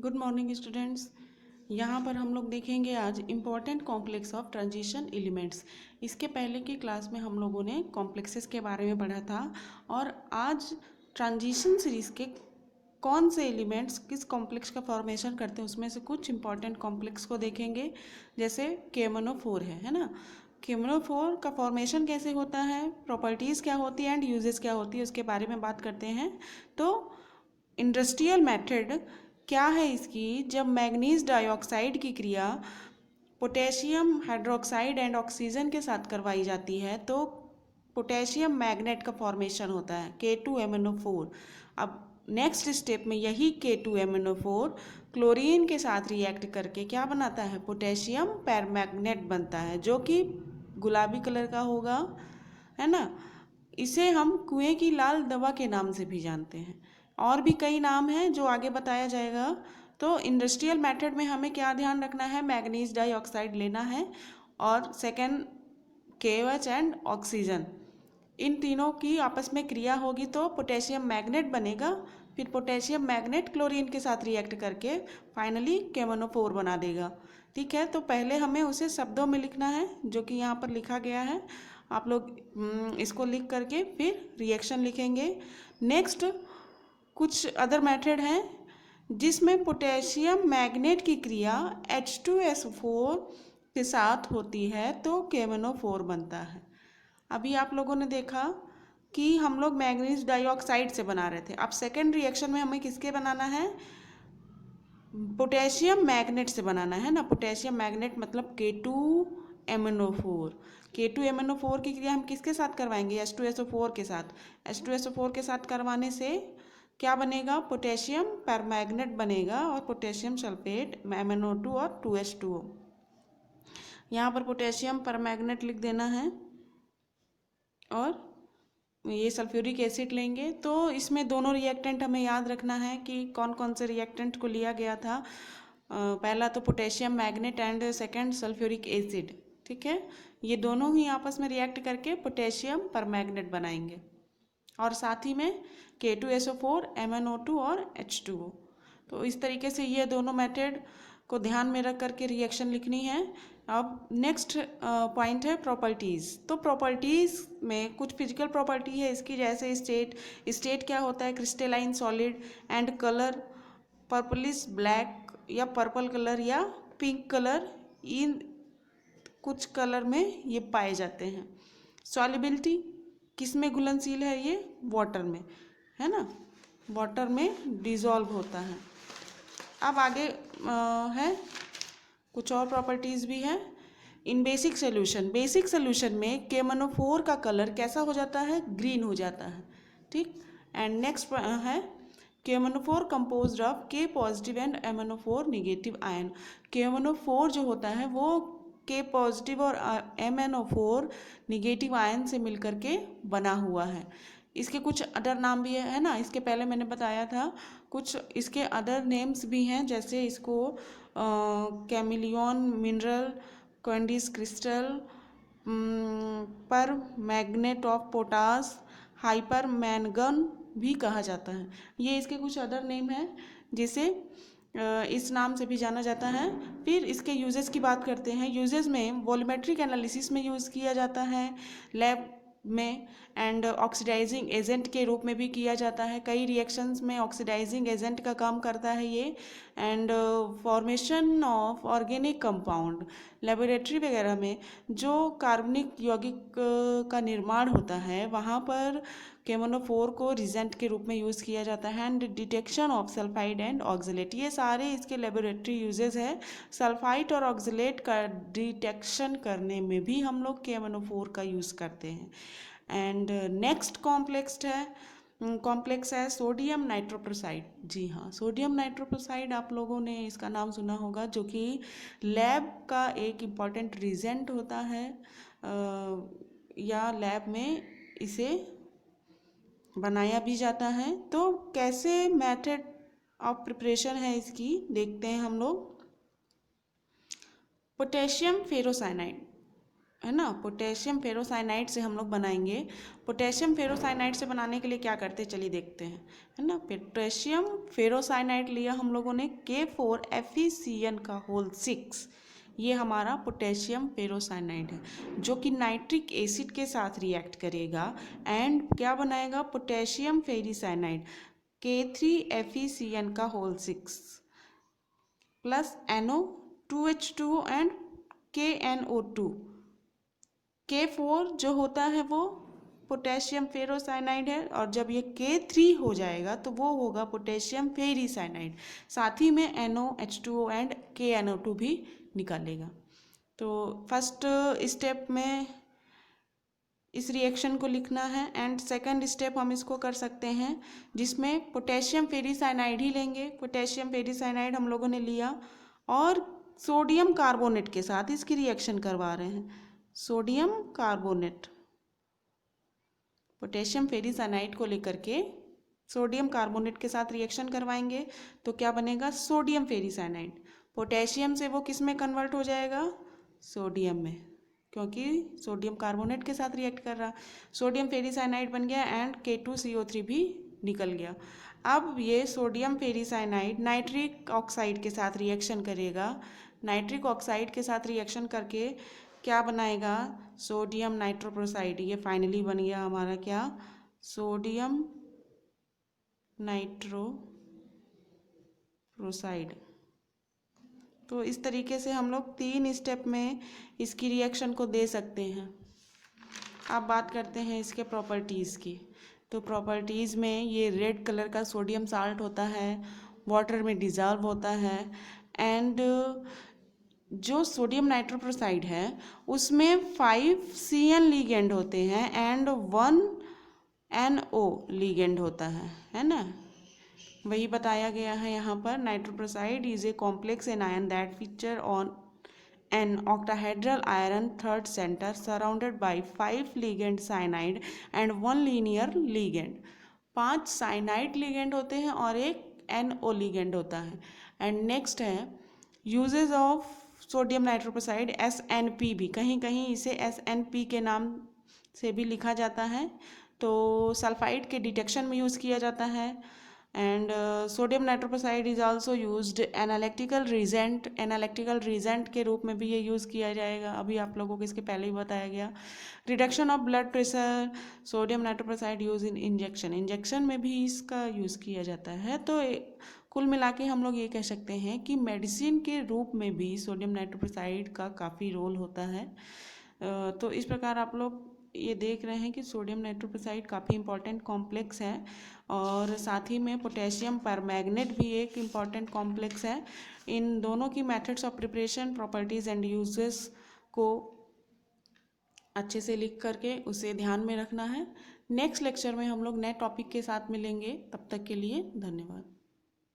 Good morning students. यहाँ पर हम लोग देखेंगे आज important complex of transition elements. इसके पहले की क्लास में हम लोगों ने कॉम्प्लेक्सेस के बारे में पढ़ा था और आज ट्रांजिशन सीरीज़ के कौन से एलिमेंट्स किस कॉम्प्लेक्स का फॉर्मेशन करते हैं उसमें से कुछ इंपॉर्टेंट कॉम्प्लेक्स को देखेंगे। जैसे KMnO4 है ना। KMnO4 का फॉर्मेशन कैसे होता है, प्रॉपर्टीज़ क्या होती है एंड यूजेस क्या होती है, उसके बारे में बात करते हैं। तो इंडस्ट्रियल मेथड क्या है इसकी, जब मैग्नीज डाइऑक्साइड की क्रिया पोटेशियम हाइड्रोक्साइड एंड ऑक्सीजन के साथ करवाई जाती है तो पोटेशियम मैग्नेट का फॉर्मेशन होता है K2MnO4। अब नेक्स्ट स्टेप में यही K2MnO4 क्लोरीन के साथ रिएक्ट करके क्या बनाता है, पोटेशियम परमैंगनेट बनता है, जो कि गुलाबी कलर का होगा, है ना। इसे हम कुएं की लाल दवा के नाम से भी जानते हैं। और भी कई नाम हैं जो आगे बताया जाएगा। तो इंडस्ट्रियल मेथड में हमें क्या ध्यान रखना है, मैग्नीज डाइऑक्साइड लेना है और सेकेंड KOH एंड ऑक्सीजन, इन तीनों की आपस में क्रिया होगी तो पोटेशियम मैग्नेट बनेगा। फिर पोटेशियम मैग्नेट क्लोरीन के साथ रिएक्ट करके फाइनली KMnO4 बना देगा। ठीक है, तो पहले हमें उसे शब्दों में लिखना है जो कि यहाँ पर लिखा गया है। आप लोग इसको लिख करके फिर रिएक्शन लिखेंगे। नेक्स्ट कुछ अदर मेथड हैं जिसमें पोटेशियम मैग्नेट की क्रिया H2SO4 के साथ होती है तो KMnO4 बनता है। अभी आप लोगों ने देखा कि हम लोग मैग्नीज डाइऑक्साइड से बना रहे थे, अब सेकेंड रिएक्शन में हमें किसके बनाना है, पोटेशियम मैग्नेट से बनाना है ना। पोटेशियम मैग्नेट मतलब K2MnO4। K2MnO4 की क्रिया हम किसके साथ करवाएंगे, H2SO4 के साथ। H2SO4 के साथ करवाने से क्या बनेगा, पोटेशियम परमैंगनेट बनेगा और पोटेशियम सल्फेट MnO2 और 2H2O। यहाँ पर पोटेशियम परमैंगनेट लिख देना है और ये सल्फ्यूरिक एसिड लेंगे। तो इसमें दोनों रिएक्टेंट हमें याद रखना है कि कौन कौन से रिएक्टेंट को लिया गया था। पहला तो potassium magnet and second sulphuric acid. ठीक है, ये दोनों ही आपस में रिएक्ट करके पोटेशियम परमैंगनेट बनाएंगे और साथ ही में K2SO4 MnO2 और H2O। तो इस तरीके से ये दोनों मेथड को ध्यान में रख करके रिएक्शन लिखनी है। अब नेक्स्ट पॉइंट है प्रॉपर्टीज़। तो प्रॉपर्टीज़ में कुछ फिजिकल प्रॉपर्टी है इसकी, जैसे स्टेट क्या होता है, crystalline solid and colour purplish black या पर्पल कलर या पिंक कलर, इन कुछ कलर में ये पाए जाते हैं। सॉलिबिलिटी किस में घुलनशील है, ये वाटर में, है ना, वाटर में डिज़ोल्व होता है। अब आगे है कुछ और प्रॉपर्टीज़ भी हैं। इन बेसिक सोल्यूशन में KMnO4 का कलर कैसा हो जाता है, ग्रीन हो जाता है। ठीक, एंड नेक्स्ट है KMnO4 composed of K positive and MnO4 negative ion. KMnO4 जो होता है वो K पॉजिटिव और MnO4 निगेटिव आयन से मिलकर के बना हुआ है। इसके कुछ अदर नाम भी है ना, इसके पहले मैंने बताया था। कुछ इसके अदर नेम्स भी हैं, जैसे इसको कैमिलियन मिनरल, कैंडिस क्रिस्टल, पर मैग्नेट ऑफ पोटास, हाइपर मैंगन भी कहा जाता है। ये इसके कुछ अदर नेम हैं जिसे इस नाम से भी जाना जाता है। फिर इसके यूजेस की बात करते हैं। यूजेस में वॉल्यूमेट्रिक एनालिसिस में यूज़ किया जाता है, लैब में, एंड ऑक्सीडाइजिंग एजेंट के रूप में भी किया जाता है। कई रिएक्शंस में ऑक्सीडाइजिंग एजेंट का काम करता है ये। And formation of organic compound, laboratory वगैरह में जो कार्बनिक यौगिक का निर्माण होता है वहाँ पर KMnO4 को रिजेंट के रूप में यूज़ किया जाता है। And detection of sulphide and oxalate, ये सारे इसके लेबोरेटरी यूजेस है। सल्फाइड और ऑक्सलेट का डिटेक्शन करने में भी हम लोग KMnO4 का यूज़ करते हैं। एंड नेक्स्ट कॉम्प्लेक्स है सोडियम नाइट्रोप्रोसाइड। जी हाँ, सोडियम नाइट्रोप्रोसाइड आप लोगों ने इसका नाम सुना होगा, जो कि लैब का एक इम्पॉर्टेंट रिजेंट होता है या लैब में इसे बनाया भी जाता है। तो कैसे मेथड ऑफ प्रिपरेशन है इसकी देखते हैं हम लोग। पोटेशियम फेरोसाइनाइड, है ना, पोटेशियम फेरोसाइनाइड से हम लोग बनाएंगे। पोटेशियम फेरोसाइनाइड से बनाने के लिए क्या करते हैं चलिए देखते हैं, है ना। पोटेशियम फेरोसाइनाइड लिया हम लोगों ने K4FeCN का होल 6, ये हमारा पोटेशियम फेरोसाइनाइड है जो कि नाइट्रिक एसिड के साथ रिएक्ट करेगा एंड क्या बनाएगा, पोटेशियम फेरिसाइनाइड K3FeCN का whole 6 plus NO2H2O and KNO2। K4 जो होता है वो पोटेशियम फेरोसाइनाइड है और जब ये K3 हो जाएगा तो वो होगा पोटेशियम फेरिसाइनाइड, साथ ही में NOH2O एंड KNO2 भी निकालेगा। तो फर्स्ट स्टेप में इस रिएक्शन को लिखना है एंड सेकंड स्टेप हम इसको कर सकते हैं जिसमें पोटेशियम फेरिसाइनाइड ही लेंगे। पोटेशियम फेरिसाइनाइड हम लोगों ने लिया और सोडियम कार्बोनेट के साथ इसकी रिएक्शन करवा रहे हैं। सोडियम कार्बोनेट, पोटेशियम फेरिसाइनाइड को लेकर के सोडियम कार्बोनेट के साथ रिएक्शन करवाएंगे तो क्या बनेगा, सोडियम फेरिसाइनाइड। पोटेशियम से वो किस में कन्वर्ट हो जाएगा, सोडियम में, क्योंकि सोडियम कार्बोनेट के साथ रिएक्ट कर रहा। सोडियम फेरिसाइनाइड बन गया एंड K2CO3 भी निकल गया। अब ये सोडियम फेरिसाइनाइड नाइट्रिक ऑक्साइड के साथ रिएक्शन करेगा। नाइट्रिक ऑक्साइड के साथ रिएक्शन करके क्या बनाएगा, सोडियम नाइट्रोप्रोसाइड। ये फाइनली बन गया हमारा क्या, सोडियम नाइट्रोप्रोसाइड। तो इस तरीके से हम लोग 3 स्टेप में इसकी रिएक्शन को दे सकते हैं। अब बात करते हैं इसके प्रॉपर्टीज़ की। तो प्रॉपर्टीज़ में ये रेड कलर का सोडियम साल्ट होता है, वाटर में डिज़ॉल्व होता है एंड जो सोडियम नाइट्रोप्रोसाइड है उसमें 5 CN लिगेंड होते हैं एंड 1 NO लिगेंड होता है ना। वही बताया गया है यहाँ पर, nitroprusside is a complex anion that feature on an octahedral iron third centre surrounded by 5 ligand cyanide and 1 linear ligand. 5 cyanide ligand होते हैं और एक NO लिगेंड होता है। एंड नेक्स्ट है usages of sodium nitroprusside SNP भी, कहीं कहीं इसे SNP के नाम से भी लिखा जाता है। तो सल्फाइड के डिटेक्शन में यूज़ किया जाता है and sodium nitroprusside is also used analytical reagent के रूप में भी ये यूज़ किया जाएगा। अभी आप लोगों को इसके पहले ही बताया गया। Reduction of blood pressure, sodium nitroprusside use in injection में भी इसका यूज़ किया जाता है। तो कुल मिला के हम लोग ये कह सकते हैं कि मेडिसिन के रूप में भी सोडियम नाइट्रोप्रोसाइड का काफ़ी रोल होता है। तो इस प्रकार आप लोग ये देख रहे हैं कि सोडियम नाइट्रोप्रोसाइड काफ़ी इंपॉर्टेंट कॉम्प्लेक्स है और साथ ही में पोटेशियम परमैंगनेट भी एक इम्पॉर्टेंट कॉम्प्लेक्स है। इन दोनों की methods of preparation, properties and uses को अच्छे से लिख करके उसे ध्यान में रखना है। नेक्स्ट लेक्चर में हम लोग नए टॉपिक के साथ मिलेंगे, तब तक के लिए धन्यवाद।